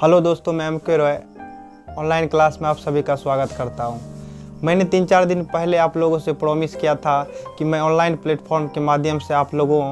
Hello दोस्तों, मैं MK. Roy online class में आप सभी का स्वागत करता हूं। मैंने 3-4 दिन पहले आप लोगों से प्रॉमिस किया था कि मैं ऑनलाइन प्लेटफॉर्म के माध्यम से आप लोगों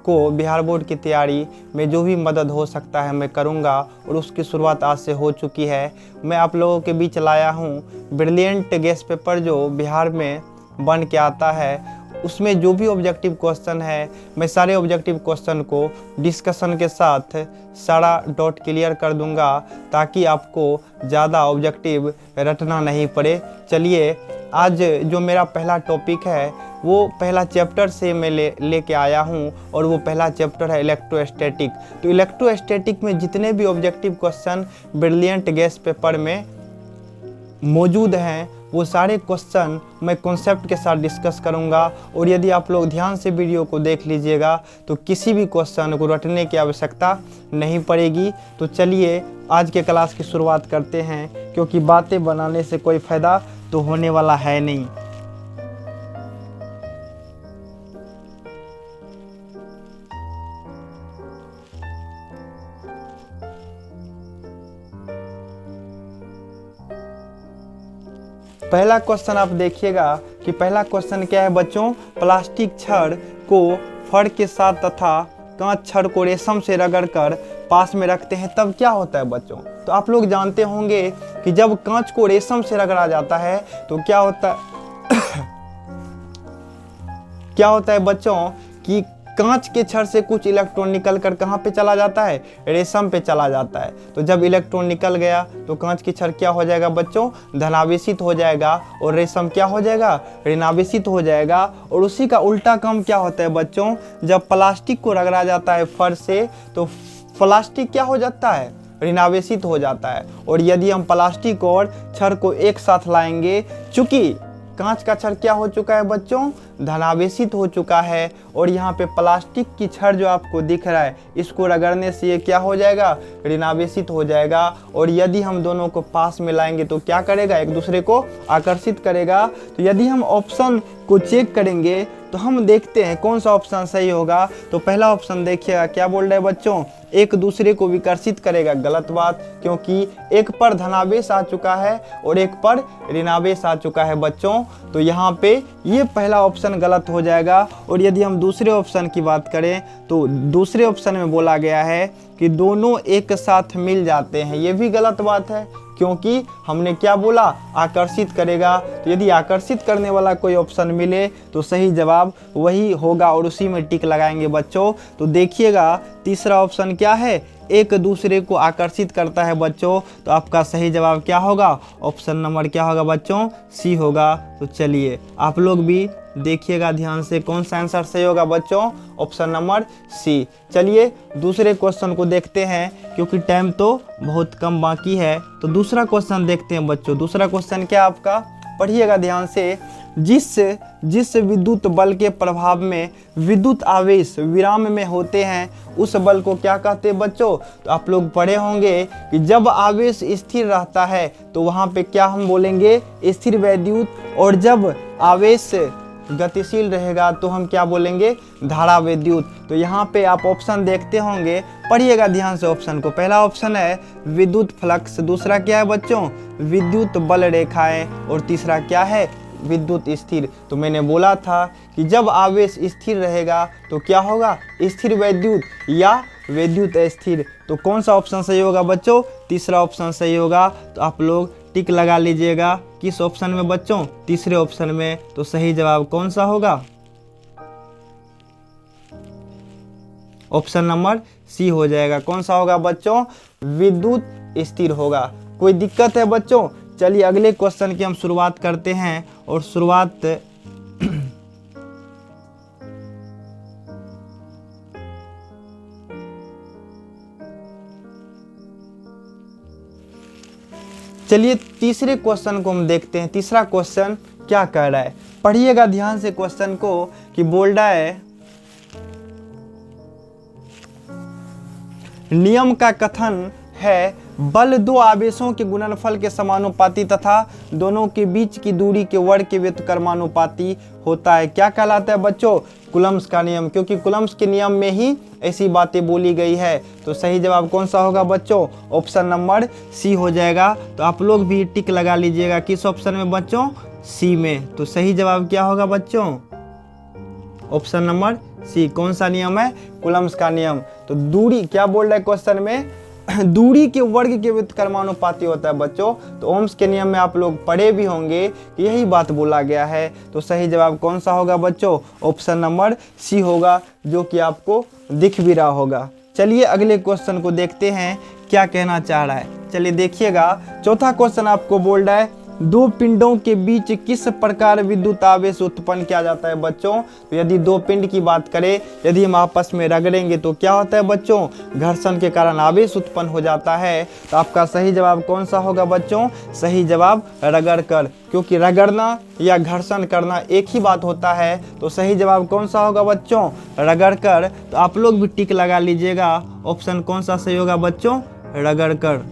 को बिहार बोर्ड की तैयारी में जो भी मदद हो सकता है मैं करूंगा, और उसकी शुरुआत आज से हो चुकी है। मैं आप लोगों के बीच लाया हूं ब्रिलियंट गेस्ट पेपर जो बिहार में बन के आता है। उसमें जो भी ऑब्जेक्टिव क्वेश्चन है, मैं सारे ऑब्जेक्टिव क्वेश्चन को डिस्कशन के साथ सारा डॉट क्लियर कर दूंगा, ताकि आपको ज़्यादा ऑब्जेक्टिव रटना नहीं पड़े। चलिए, आज जो मेरा पहला टॉपिक है वो पहला चैप्टर से मैं लेके आया हूँ, और वो पहला चैप्टर है इलेक्ट्रोस्टैटिक। तो इलेक्ट्रोस्टैटिक में जितने भी objective question brilliant guest paper में मौजूद हैं, वो सारे क्वेश्चन मैं कॉन्सेप्ट के साथ डिस्कस करूंगा। और यदि आप लोग ध्यान से वीडियो को देख लीजिएगा तो किसी भी क्वेश्चन को रटने की आवश्यकता नहीं पड़ेगी। तो चलिए आज के क्लास की शुरुआत करते हैं, क्योंकि बातें बनाने से कोई फ़ायदा तो होने वाला है नहीं। पहला क्वेश्चन आप देखिएगा कि पहला क्वेश्चन क्या है बच्चों। प्लास्टिक छड़ को फर के साथ तथा कांच छड़ को रेशम से रगड़कर पास में रखते हैं, तब क्या होता है बच्चों। तो आप लोग जानते होंगे कि जब कांच को रेशम से रगड़ा जाता है तो क्या होता है क्या होता है बच्चों कि कांच के छड़ से कुछ इलेक्ट्रॉन निकल कर कहाँ पे चला जाता है, रेशम पे चला जाता है। तो जब इलेक्ट्रॉन निकल गया तो कांच की छड़ क्या हो जाएगा बच्चों, धनावेशित हो जाएगा, और रेशम क्या हो जाएगा, ऋणावेशित हो जाएगा। और उसी का उल्टा काम क्या होता है बच्चों, जब प्लास्टिक को रगड़ा जाता है फर से तो प्लास्टिक क्या हो जाता है, ऋणावेशित हो जाता है। और यदि हम प्लास्टिक और छड़ को एक साथ लाएंगे, चूंकि कांच का छड़ क्या हो चुका है बच्चों, धनावेशित हो चुका है, और यहाँ पे प्लास्टिक की छड़ जो आपको दिख रहा है, इसको रगड़ने से ये क्या हो जाएगा, ऋणावेशित हो जाएगा। और यदि हम दोनों को पास में लाएंगे तो क्या करेगा, एक दूसरे को आकर्षित करेगा। तो यदि हम ऑप्शन को चेक करेंगे तो हम देखते हैं कौन सा ऑप्शन सही होगा। तो पहला ऑप्शन देखिएगा क्या बोल रहे हैं बच्चों, एक दूसरे को विकर्षित करेगा। गलत बात, क्योंकि एक पर धनावेश आ चुका है और एक पर ऋणावेश आ चुका है बच्चों। तो यहाँ पे ये पहला ऑप्शन गलत हो जाएगा। और यदि हम दूसरे ऑप्शन की बात करें तो दूसरे ऑप्शन में बोला गया है कि दोनों एक साथ मिल जाते हैं, ये भी गलत बात है, क्योंकि हमने क्या बोला, आकर्षित करेगा। तो यदि आकर्षित करने वाला कोई ऑप्शन मिले तो सही जवाब वही होगा, और उसी में टिक लगाएंगे बच्चों। तो देखिएगा तीसरा ऑप्शन क्या है, एक दूसरे को आकर्षित करता है बच्चों। तो आपका सही जवाब क्या होगा, ऑप्शन नंबर क्या होगा बच्चों, सी होगा। तो चलिए आप लोग भी देखिएगा ध्यान से कौन सा आंसर सही होगा बच्चों, ऑप्शन नंबर सी। चलिए दूसरे क्वेश्चन को देखते हैं, क्योंकि टाइम तो बहुत कम बाकी है। तो दूसरा क्वेश्चन देखते हैं बच्चों। दूसरा क्वेश्चन क्या आपका, पढ़िएगा ध्यान से। जिस विद्युत बल के प्रभाव में विद्युत आवेश विराम में होते हैं, उस बल को क्या कहते हैं बच्चों। तो आप लोग पढ़े होंगे कि जब आवेश स्थिर रहता है तो वहाँ पे क्या हम बोलेंगे, स्थिर वैद्युत, और जब आवेश गतिशील रहेगा तो हम क्या बोलेंगे, धारा विद्युत। तो यहाँ पे आप ऑप्शन देखते होंगे, पढ़िएगा ध्यान से ऑप्शन को। पहला ऑप्शन है विद्युत फ्लक्स, दूसरा क्या है बच्चों, विद्युत बल रेखाएं, और तीसरा क्या है, विद्युत स्थिर। तो मैंने बोला था कि जब आवेश स्थिर रहेगा तो क्या होगा, स्थिर वैद्युत या विद्युत स्थिर। तो कौन सा ऑप्शन सही होगा बच्चों, तीसरा ऑप्शन सही होगा। तो आप लोग टिक लगा लीजिएगा किस ऑप्शन में बच्चों, तीसरे ऑप्शन में। तो सही जवाब कौन सा होगा, ऑप्शन नंबर सी हो जाएगा। कौन सा होगा बच्चों, विद्युत स्थिर होगा। कोई दिक्कत है बच्चों। चलिए अगले क्वेश्चन की हम शुरुआत करते हैं, और शुरुआत चलिए तीसरे क्वेश्चन को हम देखते हैं। तीसरा क्वेश्चन क्या कह रहा है, पढ़िएगा ध्यान से क्वेश्चन को, कि बोल रहा है नियम का कथन है बल दो आवेशों के गुणनफल के समानुपाती तथा दोनों के बीच की दूरी के वर्ग के व्युत्क्रमानुपाती होता है। क्या कहलाता है बच्चों? कूलम्स का नियम, क्योंकि कूलम्स के नियम में ही ऐसी बातें बोली गई है। तो सही जवाब कौन सा होगा बच्चों? ऑप्शन नंबर सी हो जाएगा। तो आप लोग भी टिक लगा लीजिएगा किस ऑप्शन में बच्चों? सी में। तो सही जवाब क्या होगा बच्चों? Option number C. कौन सा नियम है? कूलम्स का नियम। तो दूरी क्या बोल रहा है क्वेश्चन में? दूरी के वर्ग के व्युत्क्रमानुपाती होता है बच्चों। तो ओम्स के नियम में आप लोग पढ़े भी होंगे कि यही बात बोला गया है। तो सही जवाब कौन सा होगा बच्चों? ऑप्शन नंबर सी होगा, जो कि आपको दिख भी रहा होगा। चलिए अगले क्वेश्चन को देखते हैं क्या कहना चाह रहा है। चलिए देखिएगा, चौथा क्वेश्चन आपको बोल रहा है दो पिंडों के बीच किस प्रकार विद्युत आवेश उत्पन्न किया जाता है बच्चों? तो यदि दो पिंड की बात करें, यदि हम आपस में रगड़ेंगे तो क्या होता है बच्चों? घर्षण के कारण आवेश उत्पन्न हो जाता है। तो आपका सही जवाब कौन सा होगा बच्चों? सही जवाब रगड़ कर, क्योंकि रगड़ना या घर्षण करना एक ही बात होता है। तो सही जवाब कौन सा होगा बच्चों? रगड़ कर। तो आप लोग भी टिक लगा लीजिएगा। ऑप्शन कौन सा सही होगा बच्चों? रगड़ कर।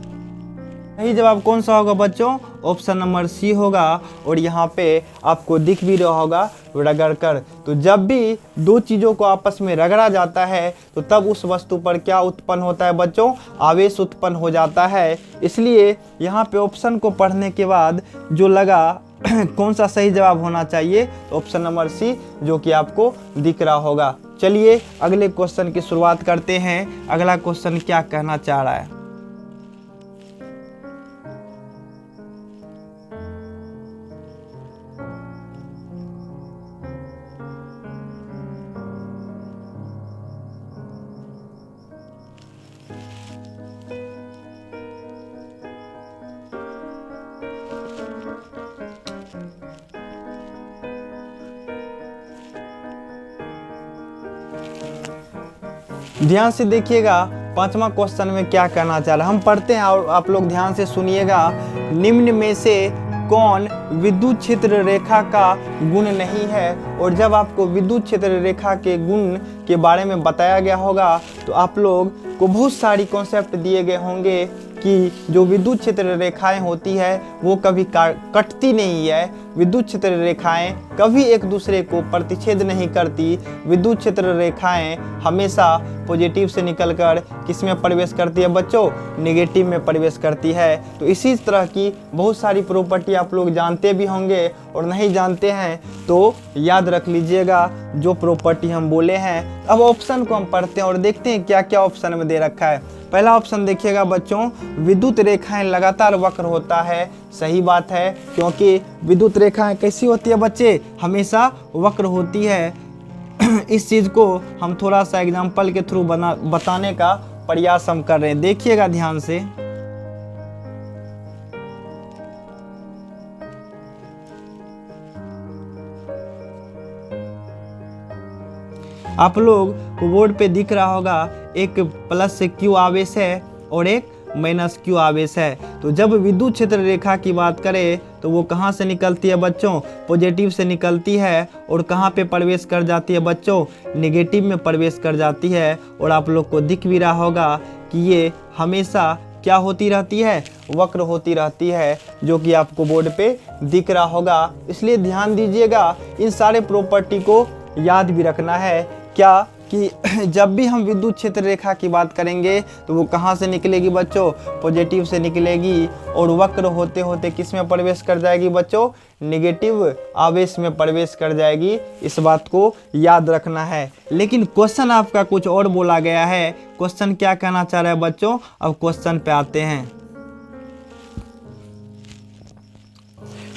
सही जवाब कौन सा होगा बच्चों? ऑप्शन नंबर सी होगा। और यहाँ पे आपको दिख भी रहा होगा रगड़ कर। तो जब भी दो चीज़ों को आपस में रगड़ा जाता है तो तब उस वस्तु पर क्या उत्पन्न होता है बच्चों? आवेश उत्पन्न हो जाता है। इसलिए यहाँ पे ऑप्शन को पढ़ने के बाद जो लगा कौन सा सही जवाब होना चाहिए? तो ऑप्शन नंबर सी, जो कि आपको दिख रहा होगा। चलिए अगले क्वेश्चन की शुरुआत करते हैं। अगला क्वेश्चन क्या कहना चाह रहा है? ध्यान से देखिएगा, पांचवा क्वेश्चन में क्या कहना चाह रहा है हम पढ़ते हैं और आप लोग ध्यान से सुनिएगा। निम्न में से कौन विद्युत क्षेत्र रेखा का गुण नहीं है? और जब आपको विद्युत क्षेत्र रेखा के गुण के बारे में बताया गया होगा तो आप लोग को बहुत सारी कॉन्सेप्ट दिए गए होंगे कि जो विद्युत क्षेत्र रेखाएं होती है वो कभी कटती नहीं है। विद्युत क्षेत्र रेखाएं कभी एक दूसरे को प्रतिच्छेद नहीं करती। विद्युत क्षेत्र रेखाएं हमेशा पॉजिटिव से निकलकर किस में प्रवेश करती है बच्चों? नेगेटिव में प्रवेश करती है। तो इसी तरह की बहुत सारी प्रॉपर्टी आप लोग जानते भी होंगे और नहीं जानते हैं तो याद रख लीजिएगा जो प्रॉपर्टी हम बोले हैं। अब ऑप्शन को हम पढ़ते हैं और देखते हैं क्या क्या ऑप्शन में दे रखा है। पहला ऑप्शन देखिएगा बच्चों, विद्युत रेखाएं लगातार वक्र होता है। सही बात है, क्योंकि विद्युत रेखाएं कैसी होती है बच्चे? हमेशा वक्र होती है। इस चीज को हम थोड़ा सा एग्जांपल के थ्रू बताने का प्रयास हम कर रहे हैं। देखिएगा ध्यान से। आप लोग को बोर्ड पे दिख रहा होगा एक प्लस से क्यू आवेश है और एक माइनस क्यू आवेश है। तो जब विद्युत क्षेत्र रेखा की बात करें तो वो कहाँ से निकलती है बच्चों? पॉजिटिव से निकलती है। और कहाँ पे प्रवेश कर जाती है बच्चों? नेगेटिव में प्रवेश कर जाती है। और आप लोग को दिख भी रहा होगा कि ये हमेशा क्या होती रहती है? वक्र होती रहती है, जो कि आपको बोर्ड पे दिख रहा होगा। इसलिए ध्यान दीजिएगा, इन सारे प्रॉपर्टी को याद भी रखना है। क्या कि जब भी हम विद्युत क्षेत्र रेखा की बात करेंगे तो वो कहाँ से निकलेगी बच्चों? पॉजिटिव से निकलेगी। और वक्र होते होते किस में प्रवेश कर जाएगी बच्चों? नेगेटिव आवेश में प्रवेश कर जाएगी। इस बात को याद रखना है। लेकिन क्वेश्चन आपका कुछ और बोला गया है। क्वेश्चन क्या कहना चाह रहा है बच्चों? अब क्वेश्चन पे आते हैं।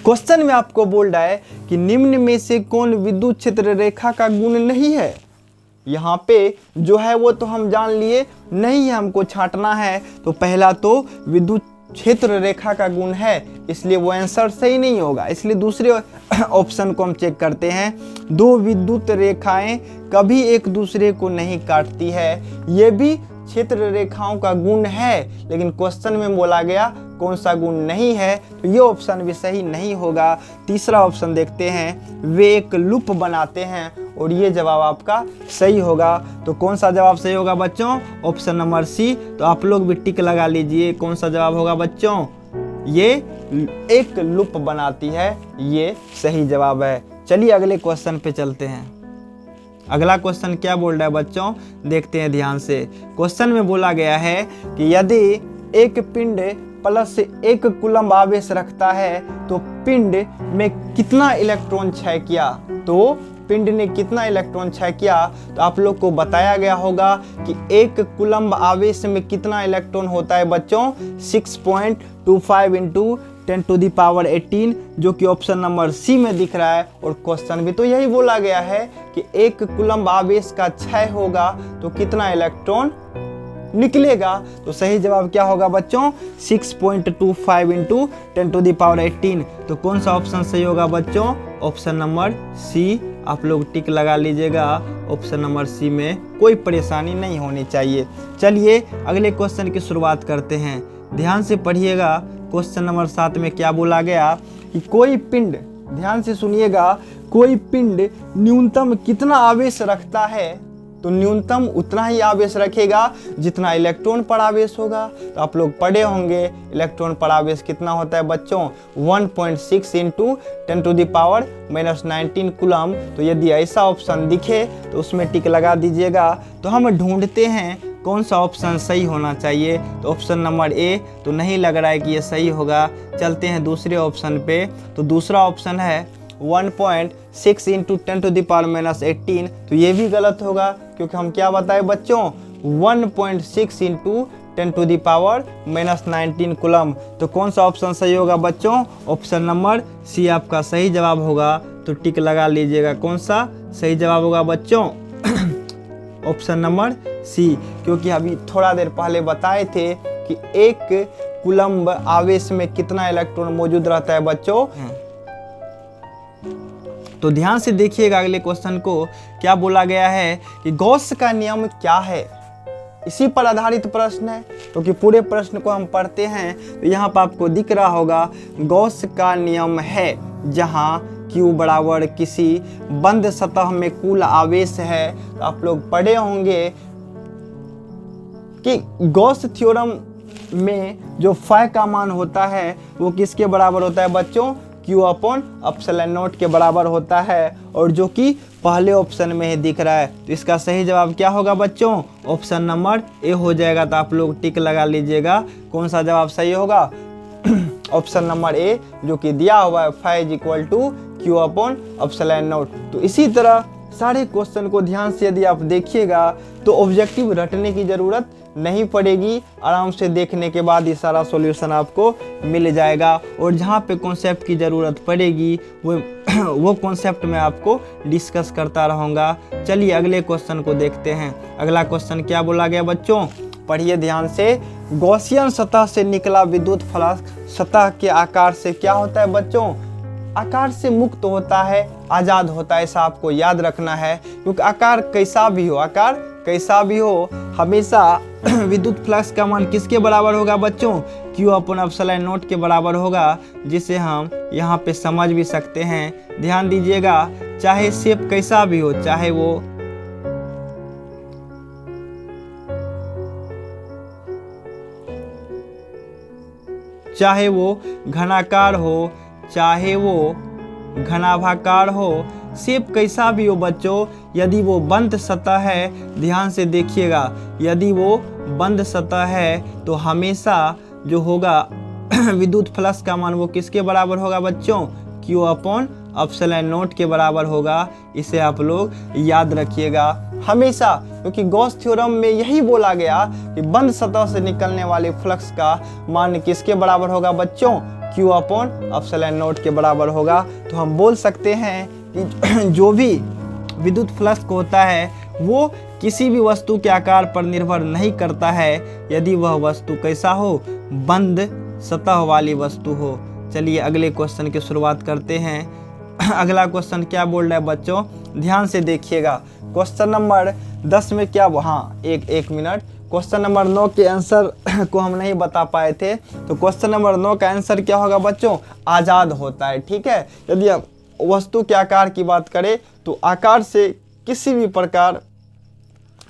क्वेश्चन में आपको बोल रहा है कि निम्न में से कौन विद्युत क्षेत्र रेखा का गुण नहीं है? यहाँ पे जो है वो तो हम जान लिए, नहीं है हमको छांटना है। तो पहला तो विद्युत क्षेत्र रेखा का गुण है, इसलिए वो आंसर सही नहीं होगा। इसलिए दूसरे ऑप्शन को हम चेक करते हैं। दो विद्युत रेखाएं कभी एक दूसरे को नहीं काटती है, ये भी क्षेत्र रेखाओं का गुण है। लेकिन क्वेश्चन में बोला गया कौन सा गुण नहीं है, तो ये ऑप्शन भी सही नहीं होगा। तीसरा ऑप्शन देखते हैं, वे एक लूप बनाते हैं, और ये जवाब आपका सही होगा। तो कौन सा जवाब सही होगा बच्चों? Option number C. तो आप लोग भी टिक लगा लीजिए, कौन सा जवाब होगा बच्चों? ये एक लूप बनाती है, ये सही जवाब है। चलिए अगले क्वेश्चन पे चलते हैं। अगला क्वेश्चन क्या बोल रहा है बच्चों, देखते हैं ध्यान से। क्वेश्चन में बोला गया है कि यदि एक पिंड प्लस 1 कूलम्ब आवेश रखता है तो पिंड में कितना इलेक्ट्रॉन क्षय किया। तो पिंड ने कितना इलेक्ट्रॉन क्षय किया, तो आप लोग को बताया गया होगा कि 1 कूलम्ब आवेश में कितना इलेक्ट्रॉन होता है बच्चों? 6.25 इंटू 10⁻18, जो कि ऑप्शन नंबर सी में दिख रहा है। और क्वेश्चन भी तो यही बोला गया है कि 1 कूलम्ब आवेश का क्षय होगा तो कितना इलेक्ट्रॉन निकलेगा। तो सही जवाब क्या होगा बच्चों? 6.25 इंटू 10⁻18। तो कौन सा ऑप्शन सही होगा बच्चों? Option number C. आप लोग टिक लगा लीजिएगा, ऑप्शन नंबर सी में कोई परेशानी नहीं होनी चाहिए। चलिए अगले क्वेश्चन की शुरुआत करते हैं, ध्यान से पढ़िएगा। क्वेश्चन नंबर 7 में क्या बोला गया कि कोई पिंड, ध्यान से सुनिएगा, कोई पिंड न्यूनतम कितना आवेश रखता है, तो न्यूनतम उतना ही आवेश रखेगा जितना इलेक्ट्रॉन पर आवेश होगा। तो आप लोग पढ़े होंगे इलेक्ट्रॉन पर आवेश कितना होता है बच्चों? 1.6 इंटू 10⁻⁻19 कूलम्ब। तो यदि ऐसा ऑप्शन दिखे तो उसमें टिक लगा दीजिएगा। तो हम ढूंढते हैं कौन सा ऑप्शन सही होना चाहिए, तो ऑप्शन नंबर ए तो नहीं लग रहा है कि ये सही होगा। चलते हैं दूसरे ऑप्शन पे। तो दूसरा ऑप्शन है 1.6 इंटू 10⁻⁻18, तो ये भी गलत होगा, क्योंकि हम क्या बताए बच्चों? 1.6 इंटू 10⁻⁻19 कूलम्ब। तो कौन सा ऑप्शन सही होगा बच्चों? ऑप्शन नंबर सी आपका सही जवाब होगा। तो टिक लगा लीजिएगा, कौन सा सही जवाब होगा बच्चों? ऑप्शन नंबर सी, क्योंकि अभी थोड़ा देर पहले बताए थे कि 1 कूलम्ब आवेश में कितना इलेक्ट्रॉन मौजूद रहता है बच्चों। तो ध्यान से देखिएगा अगले क्वेश्चन को, क्या बोला गया है कि गॉस का नियम क्या है। इसी पर आधारित प्रश्न है, क्योंकि पूरे प्रश्न को हम पढ़ते हैं तो यहाँ पर आपको दिख रहा होगा गॉस का नियम है, जहाँ Q बराबर किसी बंद सतह में कुल आवेश है। तो आप लोग पढ़े होंगे कि गॉस थ्योरम में जो फाई का मान होता है वो किसके बराबर होता है बच्चों? Q/ε0 के बराबर होता है, और जो कि पहले ऑप्शन में ही दिख रहा है। तो इसका सही जवाब क्या होगा बच्चों? ऑप्शन नंबर ए हो जाएगा। तो आप लोग टिक लगा लीजिएगा, कौन सा जवाब सही होगा? ऑप्शन नंबर ए, जो कि दिया हुआ है फाई = Q/ε0। तो इसी तरह सारे क्वेश्चन को ध्यान से यदि आप देखिएगा तो ऑब्जेक्टिव रटने की जरूरत नहीं पड़ेगी, आराम से देखने के बाद ये सारा सॉल्यूशन आपको मिल जाएगा। और जहाँ पे कॉन्सेप्ट की ज़रूरत पड़ेगी वो कॉन्सेप्ट मैं आपको डिस्कस करता रहूँगा। चलिए अगले क्वेश्चन को देखते हैं। अगला क्वेश्चन क्या बोला गया बच्चों? पढ़िए ध्यान से। गॉसियन सतह से निकला विद्युत फ्लास्क सतह के आकार से क्या होता है बच्चों? आकार से मुक्त होता है, आज़ाद होता है, ऐसा आपको याद रखना है। क्योंकि आकार कैसा भी हो हमेशा विद्युत फ्लक्स का मान किसके बराबर होगा बच्चों? Q/ε0 के बराबर होगा, जिसे हम यहाँ पे समझ भी सकते हैं। ध्यान दीजिएगा, चाहे शेप कैसा भी हो, चाहे वो घनाकार हो, चाहे वो घनाभाकार हो, शेप कैसा भी हो बच्चों, यदि वो बंद सतह है, ध्यान से देखिएगा, यदि वो बंद सतह है तो हमेशा जो होगा विद्युत फ्लक्स का मान वो किसके बराबर होगा बच्चों? Q/ε0 के बराबर होगा। इसे आप लोग याद रखिएगा हमेशा, क्योंकि गॉस थ्योरम में यही बोला गया कि बंद सतह से निकलने वाले फ्लक्स का मान किसके बराबर होगा बच्चों? Q/ε0 के बराबर होगा। तो हम बोल सकते हैं कि जो भी विद्युत फ्लक्स होता है वो किसी भी वस्तु के आकार पर निर्भर नहीं करता है, यदि वह वस्तु कैसा हो? बंद सतह वाली वस्तु हो। चलिए अगले क्वेश्चन की शुरुआत करते हैं। अगला क्वेश्चन क्या बोल रहा है बच्चों? ध्यान से देखिएगा। क्वेश्चन नंबर 10 में क्या, हाँ एक मिनट, क्वेश्चन नंबर 9 के आंसर को हम नहीं बता पाए थे, तो क्वेश्चन नंबर 9 का आंसर क्या होगा बच्चों, आज़ाद होता है। ठीक है, यदि हम वस्तु के आकार की बात करें तो आकार से किसी भी प्रकार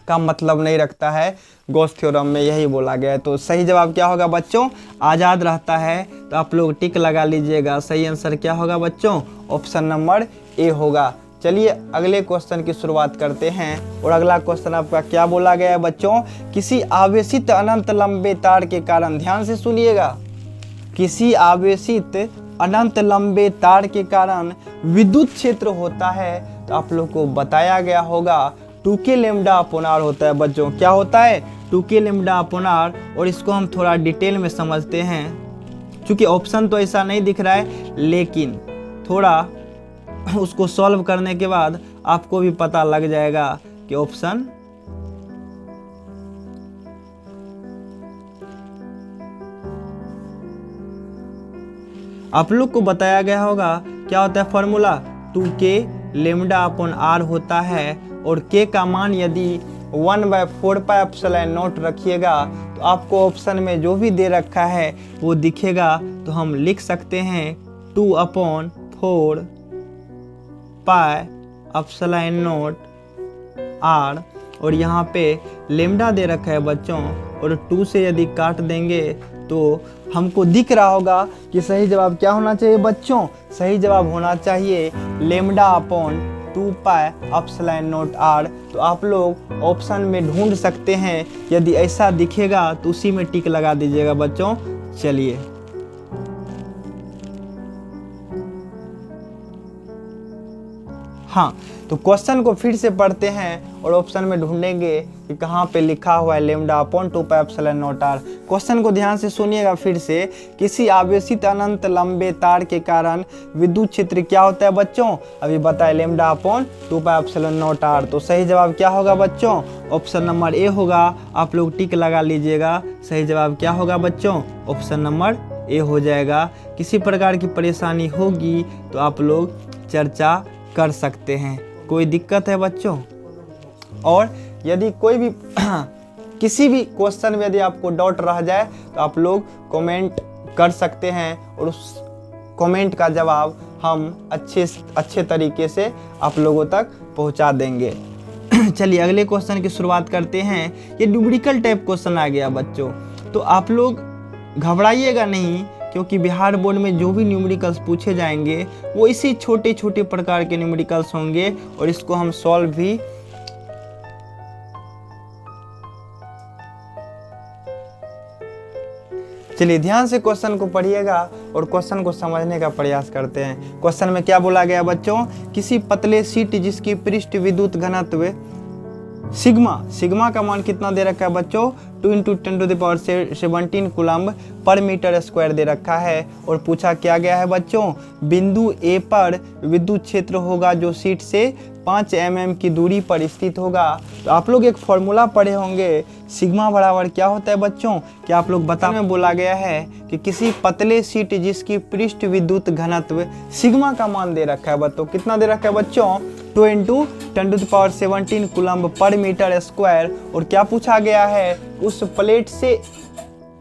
का मतलब नहीं रखता है, गॉस थ्योरम में यही बोला गया है। तो सही जवाब क्या होगा बच्चों, आज़ाद रहता है। तो आप लोग टिक लगा लीजिएगा, सही आंसर क्या होगा बच्चों, ऑप्शन नंबर ए होगा। चलिए अगले क्वेश्चन की शुरुआत करते हैं। और अगला क्वेश्चन आपका क्या बोला गया है बच्चों, किसी आवेशित अनंत लंबे तार के कारण, ध्यान से सुनिएगा, किसी आवेशित अनंत लंबे तार के कारण विद्युत क्षेत्र होता है। तो आप लोग को बताया गया होगा 2k लैम्डा अपॉन r होता है बच्चों। क्या होता है, 2k लैम्डा अपॉन r। और इसको हम थोड़ा डिटेल में समझते हैं, क्योंकि ऑप्शन तो ऐसा नहीं दिख रहा है, लेकिन थोड़ा उसको सॉल्व करने के बाद आपको भी पता लग जाएगा कि ऑप्शन आप लोग को बताया गया होगा क्या होता है formula, 2k lambda upon r होता है। और k का मान यदि 1/4πε0 रखिएगा तो आपको ऑप्शन में जो भी दे रखा है वो दिखेगा। तो हम लिख सकते हैं 2/4πε0 r। और यहाँ पे लेमडा दे रखा है बच्चों, और 2 से यदि काट देंगे तो हमको दिख रहा होगा कि सही जवाब क्या होना चाहिए बच्चों, सही जवाब होना चाहिए लेमडा अपॉन 2πε0 r। तो आप लोग ऑप्शन में ढूंढ सकते हैं, यदि ऐसा दिखेगा तो उसी में टिक लगा दीजिएगा बच्चों। चलिए हाँ, तो क्वेश्चन को फिर से पढ़ते हैं और ऑप्शन में ढूंढेंगे कि कहाँ पे लिखा हुआ है लेमडा अपॉन 2πε0 r। क्वेश्चन को ध्यान से सुनिएगा फिर से, किसी आवेशित अनंत लंबे तार के कारण विद्युत क्षेत्र क्या होता है बच्चों, अभी बताए लेमडा अपॉन 2πε0 r। तो सही जवाब क्या होगा बच्चों, ऑप्शन नंबर ए होगा। आप लोग टिक लगा लीजिएगा, सही जवाब क्या होगा बच्चों, ऑप्शन नंबर ए हो जाएगा। किसी प्रकार की परेशानी होगी तो आप लोग चर्चा कर सकते हैं, कोई दिक्कत है बच्चों। और यदि कोई भी किसी भी क्वेश्चन में यदि आपको डाउट रह जाए तो आप लोग कमेंट कर सकते हैं, और उस कमेंट का जवाब हम अच्छे तरीके से आप लोगों तक पहुंचा देंगे। चलिए अगले क्वेश्चन की शुरुआत करते हैं। ये न्यूमेरिकल टाइप क्वेश्चन आ गया बच्चों, तो आप लोग घबराइएगा नहीं, क्योंकि बिहार बोर्ड में जो भी न्यूमेरिकल्स पूछे जाएंगे वो इसी छोटे छोटे प्रकार के न्यूमेरिकल्स होंगे, और इसको हम सॉल्व भी चलिए ध्यान से क्वेश्चन को पढ़िएगा और क्वेश्चन को समझने का प्रयास करते हैं। क्वेश्चन में क्या बोला गया बच्चों, किसी पतले शीट जिसकी पृष्ठ विद्युत घनत्व सिग्मा का मान कितना दे रखा है बच्चों, 2 × 10⁻17 कूलम्ब पर मीटर स्क्वायर दे रखा है। और पूछा क्या गया है बच्चों, बिंदु ए पर विद्युत क्षेत्र होगा जो शीट से 5 mm की दूरी पर स्थित होगा। तो आप लोग एक फॉर्मूला पढ़े होंगे, सिग्मा बराबर क्या होता है बच्चों, क्या आप लोग बता में बोला गया है कि किसी पतले शीट जिसकी पृष्ठ विद्युत घनत्व सिग्मा का मान दे रखा है बच्चों, कितना दे रखा है बच्चों, 2 × 10⁻17 कूलम्ब पर मीटर स्क्वायर। और क्या पूछा गया है, उस प्लेट से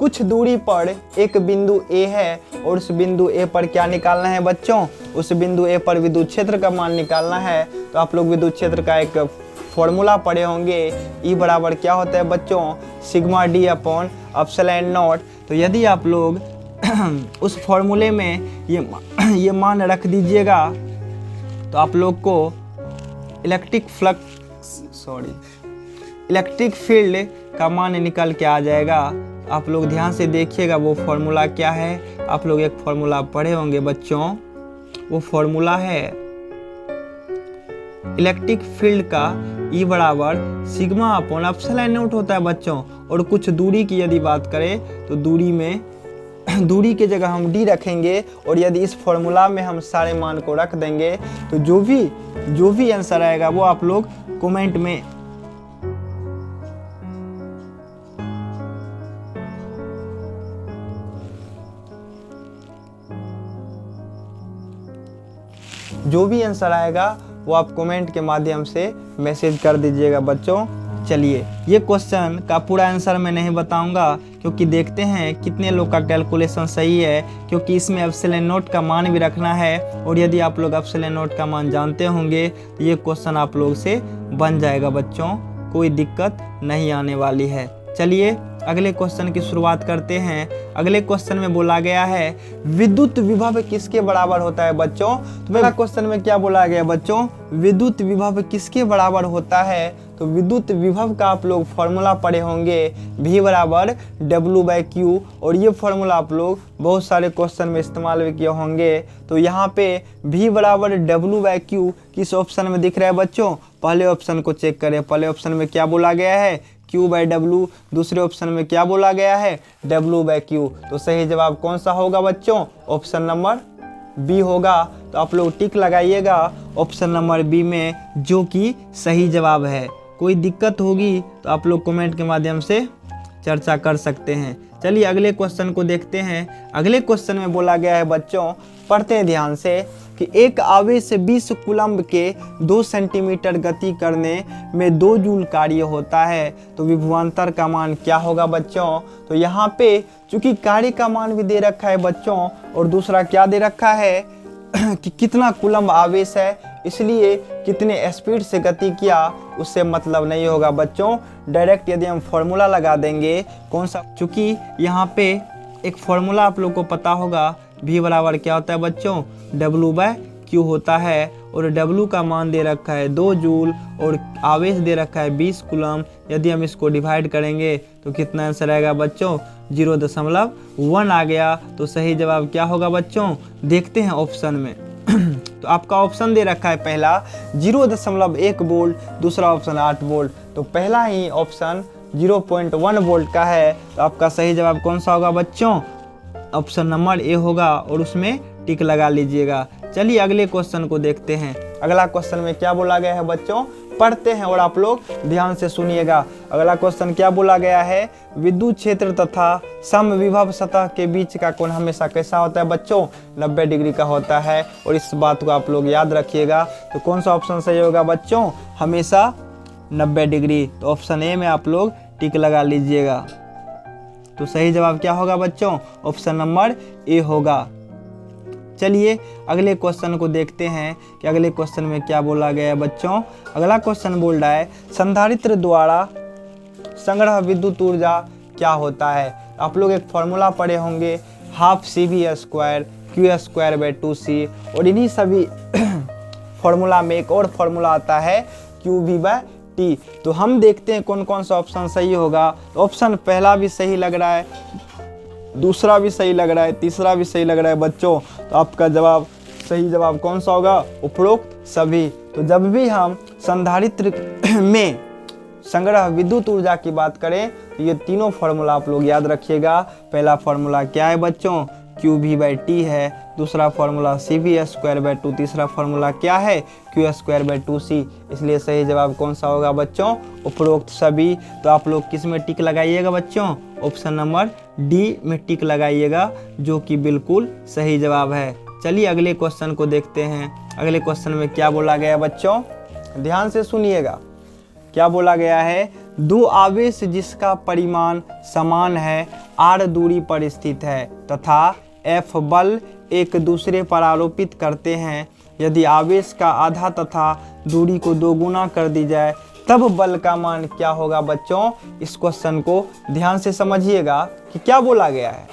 कुछ दूरी पर एक बिंदु ए है, और उस बिंदु ए पर क्या निकालना है बच्चों, उस बिंदु ए पर विद्युत क्षेत्र का मान निकालना है। तो आप लोग विद्युत क्षेत्र का एक फॉर्मूला पढ़े होंगे, ई बराबर क्या होता है बच्चों, sigma D upon epsilon not. तो यदि आप लोग उस फॉर्मूले में ये मान रख दीजिएगा तो आप लोग को इलेक्ट्रिक फील्ड का मान निकल के आ जाएगा। आप लोग ध्यान से देखिएगा वो फॉर्मूला क्या है। आप लोग एक फॉर्मूला पढ़े होंगे बच्चों, वो फॉर्मूला है इलेक्ट्रिक फील्ड का ई बराबर सिग्मा अपॉन एप्सिलॉन नॉट होता है बच्चों। और कुछ दूरी की यदि बात करें तो दूरी के जगह हम डी रखेंगे, और यदि इस फॉर्मूला में हम सारे मान को रख देंगे तो जो भी आंसर आएगा वो आप लोग कमेंट में वो आप कमेंट के माध्यम से मैसेज कर दीजिएगा बच्चों। चलिए ये क्वेश्चन का पूरा आंसर मैं नहीं बताऊंगा, क्योंकि देखते हैं कितने लोग का कैलकुलेशन सही है, क्योंकि इसमें एप्सिलॉन नॉट का मान भी रखना है। और यदि आप लोग एप्सिलॉन नॉट का मान जानते होंगे तो ये क्वेश्चन आप लोग से बन जाएगा बच्चों, कोई दिक्कत नहीं आने वाली है। चलिए अगले क्वेश्चन की शुरुआत करते हैं। अगले क्वेश्चन में बोला गया है विद्युत विभव किसके बराबर होता है बच्चों। तो मेरा क्वेश्चन में क्या बोला गया बच्चों, विद्युत विभव किसके बराबर होता है। तो विद्युत विभव का आप लोग फॉर्मूला पढ़े होंगे, V बराबर W/Q, और ये फॉर्मूला आप लोग बहुत सारे क्वेश्चन में इस्तेमाल भी किए होंगे। तो यहाँ पे V बराबर W/Q किस ऑप्शन में दिख रहा है बच्चों, पहले ऑप्शन को चेक करें। पहले ऑप्शन में क्या बोला गया है, Q/W, दूसरे ऑप्शन में क्या बोला गया है, W/Q। तो सही जवाब कौन सा होगा बच्चों, ऑप्शन नंबर बी होगा। तो आप लोग टिक लगाइएगा ऑप्शन नंबर बी में, जो कि सही जवाब है। कोई दिक्कत होगी तो आप लोग कमेंट के माध्यम से चर्चा कर सकते हैं। चलिए अगले क्वेश्चन को देखते हैं। अगले क्वेश्चन में बोला गया है बच्चों, पढ़ते हैं ध्यान से, कि एक आवेश 20 कूलम्ब के 2 सेंटीमीटर गति करने में 2 जूल कार्य होता है। तो विभवांतर का मान क्या होगा बच्चों। तो यहाँ पे चूंकि कार्य का मान भी दे रखा है बच्चों, और दूसरा क्या दे रखा है कि कितना कूलम्ब आवेश है, इसलिए कितने स्पीड से गति किया उससे मतलब नहीं होगा बच्चों। डायरेक्ट यदि हम फॉर्मूला लगा देंगे कौन सा, चूंकि यहाँ पे एक फॉर्मूला आप लोग को पता होगा, V बराबर क्या होता है बच्चों, W/Q होता है, और W का मान दे रखा है 2 जूल और आवेश दे रखा है 20 कूलम्ब। यदि हम इसको डिवाइड करेंगे तो कितना आंसर आएगा बच्चों, 0.1 आ गया। तो सही जवाब क्या होगा बच्चों, देखते हैं ऑप्शन में। तो आपका ऑप्शन दे रखा है पहला 0.1 वोल्ट, दूसरा ऑप्शन 8 वोल्ट। तो पहला ही ऑप्शन 0.1 वोल्ट का है। तो आपका सही जवाब कौन सा होगा बच्चों, ऑप्शन नंबर ए होगा, और उसमें टिक लगा लीजिएगा। चलिए अगले क्वेश्चन को देखते हैं। अगला क्वेश्चन में क्या बोला गया है बच्चों, पढ़ते हैं और आप लोग ध्यान से सुनिएगा। अगला क्वेश्चन क्या बोला गया है, विद्युत क्षेत्र तथा समविभव सतह के बीच का कोण हमेशा कैसा होता है बच्चों, 90 डिग्री का होता है। और इस बात को आप लोग याद रखिएगा। तो कौन सा ऑप्शन सही होगा बच्चों, हमेशा 90 डिग्री। तो ऑप्शन ए में आप लोग टिक लगा लीजिएगा। तो सही जवाब क्या होगा बच्चों, ऑप्शन नंबर ए होगा। चलिए अगले क्वेश्चन को देखते हैं कि अगले क्वेश्चन में क्या बोला गया है बच्चों। अगला क्वेश्चन बोल रहा है संधारित्र द्वारा संग्रह विद्युत ऊर्जा क्या होता है। आप लोग एक फॉर्मूला पढ़े होंगे, हाफ CV² Q²/2C, और इन्हीं सभी फॉर्मूला में एक और फॉर्मूला आता है QV/T। तो हम देखते हैं कौन कौन सा ऑप्शन सही होगा। तो ऑप्शन पहला भी सही लग रहा है, दूसरा भी सही लग रहा है, तीसरा भी सही लग रहा है बच्चों। तो आपका जवाब, सही जवाब कौन सा होगा, उपरोक्त सभी। तो जब भी हम संधारित्र में संग्रह विद्युत ऊर्जा की बात करें तो ये तीनों फॉर्मूला आप लोग याद रखिएगा। पहला फॉर्मूला क्या है बच्चों, QV/T है, दूसरा फॉर्मूला CV²/2, तीसरा फॉर्मूला क्या है, Q²/2C। इसलिए सही जवाब कौन सा होगा बच्चों, उपरोक्त सभी। तो आप लोग किस में टिक लगाइएगा बच्चों, ऑप्शन नंबर डी में टिक लगाइएगा, जो कि बिल्कुल सही जवाब है। चलिए अगले क्वेश्चन को देखते हैं। अगले क्वेश्चन में क्या बोला गया बच्चों, ध्यान से सुनिएगा। क्या बोला गया है, 2 आवेश जिसका परिमाण समान है r दूरी पर स्थित है तथा F बल एक दूसरे पर आरोपित करते हैं। यदि आवेश का आधा तथा दूरी को 2 गुना कर दी जाए तब बल का मान क्या होगा बच्चों। इस क्वेश्चन को ध्यान से समझिएगा कि क्या बोला गया है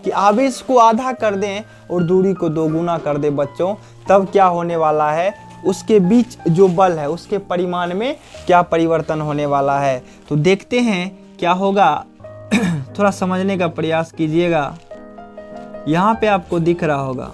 कि आवेश को आधा कर दें और दूरी को 2 गुना कर दें बच्चों, तब क्या होने वाला है, उसके बीच जो बल है उसके परिमाण में क्या परिवर्तन होने वाला है। तो देखते हैं क्या होगा। थोड़ा समझने का प्रयास कीजिएगा। यहाँ पे आपको दिख रहा होगा,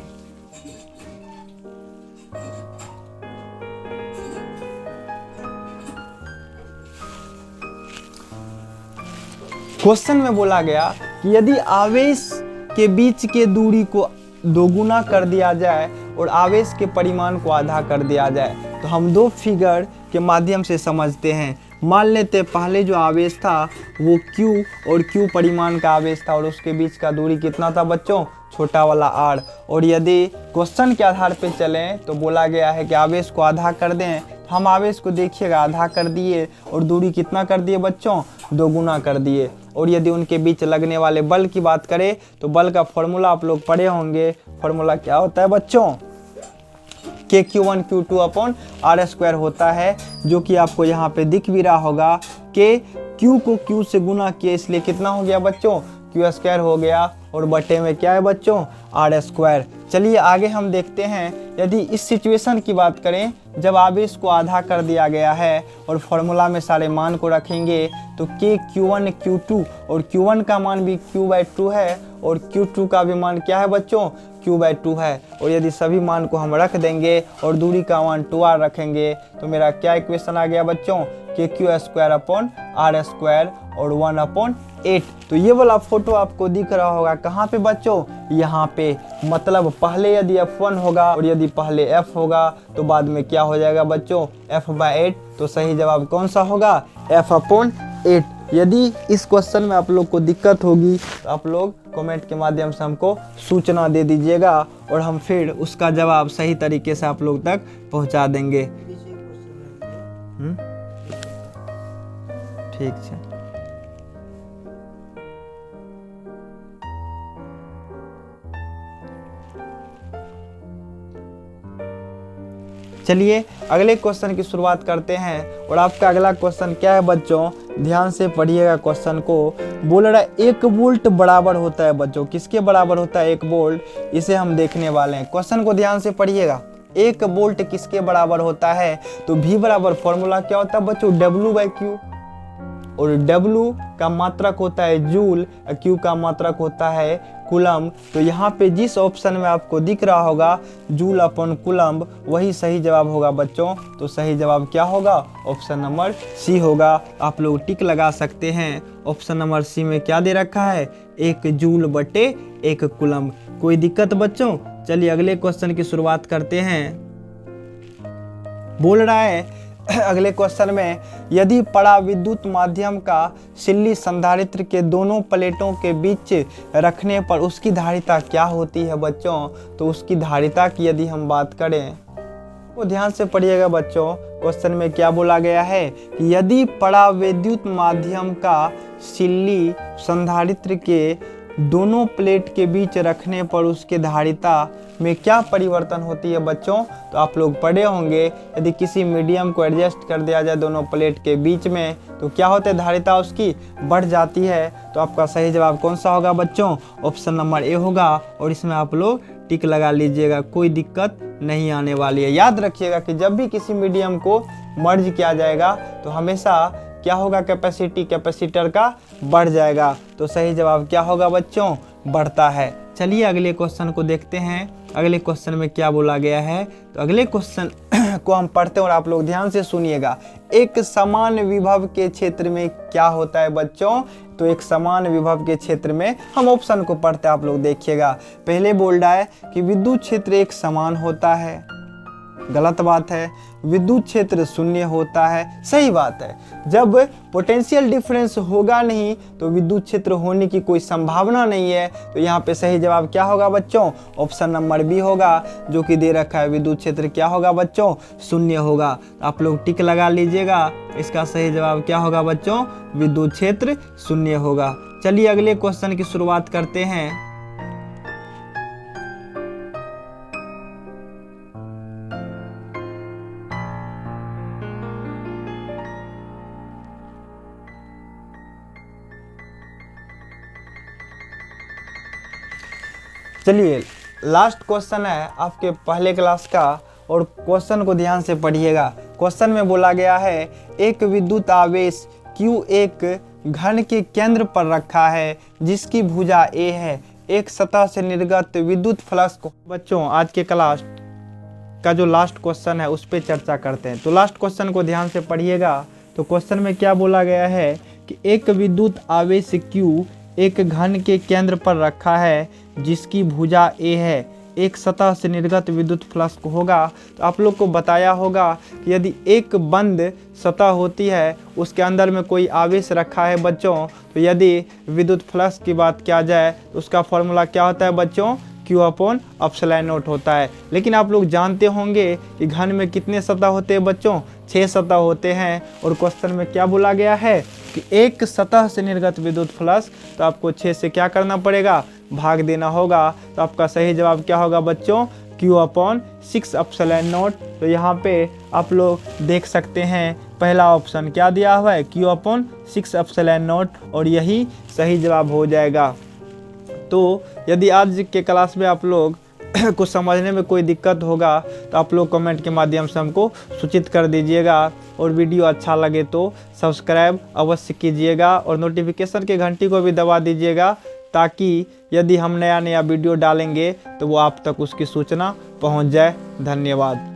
क्वेश्चन में बोला गया कि यदि आवेश के बीच के दूरी को 2 गुना कर दिया जाए और आवेश के परिमाण को आधा कर दिया जाए, तो हम 2 फिगर के माध्यम से समझते हैं। मान लेते पहले जो आवेश था वो Q और Q परिमाण का आवेश था, और उसके बीच का दूरी कितना था बच्चों, छोटा वाला r। और यदि क्वेश्चन के आधार पे चलें तो बोला गया है कि आवेश को आधा कर दें तो हम आवेश को देखिएगा आधा कर दिए और दूरी कितना कर दिए बच्चों, 2 गुना कर दिए। और यदि उनके बीच लगने वाले बल की बात करें तो बल का फॉर्मूला आप लोग पढ़े होंगे। फॉर्मूला क्या होता है बच्चों, KQ1 Q2 अपॉन R² होता है, जो कि आपको यहाँ पे दिख भी रहा होगा कि Q को Q से गुना किए, इसलिए कितना हो गया बच्चों, Q² हो गया और बटे में क्या है बच्चों, R²। चलिए आगे हम देखते हैं, यदि इस सिचुएशन की बात करें जब आवेश को आधा कर दिया गया है और फॉर्मूला में सारे मान को रखेंगे तो KQ1 Q2 और Q1 का मान भी Q/2 है और Q2 का भी मान क्या है बच्चों, Q/2 है। और यदि सभी मान को हम रख देंगे और दूरी का मान 2r रखेंगे तो मेरा क्या इक्वेशन आ गया बच्चों, KQ² अपॉन R² और 1/8। तो ये वाला फोटो आपको दिख रहा होगा कहाँ पे बच्चों, यहाँ पे। मतलब पहले यदि F1 होगा और यदि पहले F होगा तो बाद में क्या हो जाएगा बच्चों, F/8। तो सही जवाब कौन सा होगा, F/8। यदि इस क्वेश्चन में आप लोग को दिक्कत होगी तो आप लोग कमेंट के माध्यम से हमको सूचना दे दीजिएगा और हम फिर उसका जवाब सही तरीके से आप लोग तक पहुंचा देंगे। ठीक है। चलिए अगले क्वेश्चन की शुरुआत करते हैं। और आपका अगला क्वेश्चन क्या है बच्चों, ध्यान से पढ़िएगा क्वेश्चन को। बोल रहा है 1 वोल्ट बराबर होता है बच्चों, किसके बराबर होता है 1 वोल्ट, इसे हम देखने वाले हैं। क्वेश्चन को ध्यान से पढ़िएगा, 1 वोल्ट किसके बराबर होता है, तो V बराबर फॉर्मूला क्या होता है बच्चों, W/Q। और W का मात्रक होता है जूल, Q का मात्रक होता है कूलम्ब। तो यहाँ पे जिस ऑप्शन में आपको दिख रहा होगा जूल अपॉन कूलम्ब, वही सही जवाब होगा बच्चों। तो सही जवाब क्या होगा, ऑप्शन नंबर सी होगा। आप लोग टिक लगा सकते हैं। ऑप्शन नंबर सी में क्या दे रखा है, 1 जूल बटे 1 कूलम्ब। कोई दिक्कत बच्चों। चलिए अगले क्वेश्चन की शुरुआत करते हैं। बोल रहा है अगले क्वेश्चन में, यदि पराविद्युत माध्यम का सिल्ली संधारित्र के दोनों प्लेटों के बीच रखने पर उसकी धारिता क्या होती है बच्चों। तो उसकी धारिता की यदि हम बात करें तो ध्यान से पढ़िएगा बच्चों। क्वेश्चन में क्या बोला गया है कि यदि पराविद्युत माध्यम का सिल्ली संधारित्र के दोनों प्लेट के बीच रखने पर उसके धारिता में क्या परिवर्तन होती है बच्चों। तो आप लोग पढ़े होंगे, यदि किसी मीडियम को एडजस्ट कर दिया जाए दोनों प्लेट के बीच में तो क्या होता है, धारिता उसकी बढ़ जाती है। तो आपका सही जवाब कौन सा होगा बच्चों, ऑप्शन नंबर ए होगा। और इसमें आप लोग टिक लगा लीजिएगा, कोई दिक्कत नहीं आने वाली है। याद रखिएगा कि जब भी किसी मीडियम को मर्ज किया जाएगा तो हमेशा क्या होगा, कैपेसिटी कैपेसिटर का बढ़ जाएगा। तो सही जवाब क्या होगा बच्चों, बढ़ता है। चलिए अगले क्वेश्चन को देखते हैं। अगले क्वेश्चन में क्या बोला गया है, तो अगले क्वेश्चन को हम पढ़ते हैं और आप लोग ध्यान से सुनिएगा। एक समान विभव के क्षेत्र में क्या होता है बच्चों। तो एक समान विभव के क्षेत्र में हम ऑप्शन को पढ़ते हैं, आप लोग देखिएगा। पहले बोल रहा है कि विद्युत क्षेत्र एक समान होता है, गलत बात है। विद्युत क्षेत्र शून्य होता है, सही बात है। जब पोटेंशियल डिफरेंस होगा नहीं तो विद्युत क्षेत्र होने की कोई संभावना नहीं है। तो यहाँ पे सही जवाब क्या होगा बच्चों, ऑप्शन नंबर बी होगा, जो कि दे रखा है विद्युत क्षेत्र क्या होगा बच्चों, शून्य होगा। आप लोग टिक लगा लीजिएगा, इसका सही जवाब क्या होगा बच्चों, विद्युत क्षेत्र शून्य होगा। चलिए अगले क्वेश्चन की शुरुआत करते हैं। चलिए लास्ट क्वेश्चन है आपके पहले क्लास का और क्वेश्चन को ध्यान से पढ़िएगा। क्वेश्चन में बोला गया है एक विद्युत आवेश Q एक घन के केंद्र पर रखा है जिसकी भुजा A है। एक सतह से निर्गत विद्युत फ्लक्स को, बच्चों आज के क्लास का जो लास्ट क्वेश्चन है उस पर चर्चा करते हैं। तो लास्ट क्वेश्चन को ध्यान से पढ़िएगा। तो क्वेश्चन में क्या बोला गया है कि एक विद्युत आवेश Q एक घन के केंद्र पर रखा है जिसकी भुजा A है। एक सतह से निर्गत विद्युत फ्लक्स होगा। तो आप लोग को बताया होगा कि यदि एक बंद सतह होती है उसके अंदर में कोई आवेश रखा है बच्चों, तो यदि विद्युत फ्लक्स की बात किया जाए तो उसका फॉर्मूला क्या होता है बच्चों, Q अपॉन एप्सिलॉन नॉट होता है। लेकिन आप लोग जानते होंगे कि घन में कितने सतह होते हैं बच्चों, 6 सतह होते हैं। और क्वेश्चन में क्या बोला गया है कि एक सतह से निर्गत विद्युत फ्लक्स, तो आपको 6 से क्या करना पड़ेगा, भाग देना होगा। तो आपका सही जवाब क्या होगा बच्चों, Q अपॉन 6 एप्सिलॉन नॉट। तो यहाँ पे आप लोग देख सकते हैं पहला ऑप्शन क्या दिया हुआ है, Q अपॉन 6 एप्सिलॉन नॉट, और यही सही जवाब हो जाएगा। तो यदि आज के क्लास में आप लोग को समझने में कोई दिक्कत होगा तो आप लोग कमेंट के माध्यम से हमको सूचित कर दीजिएगा। और वीडियो अच्छा लगे तो सब्सक्राइब अवश्य कीजिएगा और नोटिफिकेशन के घंटी को भी दबा दीजिएगा, ताकि यदि हम नया वीडियो डालेंगे तो वो आप तक उसकी सूचना पहुंच जाए। धन्यवाद।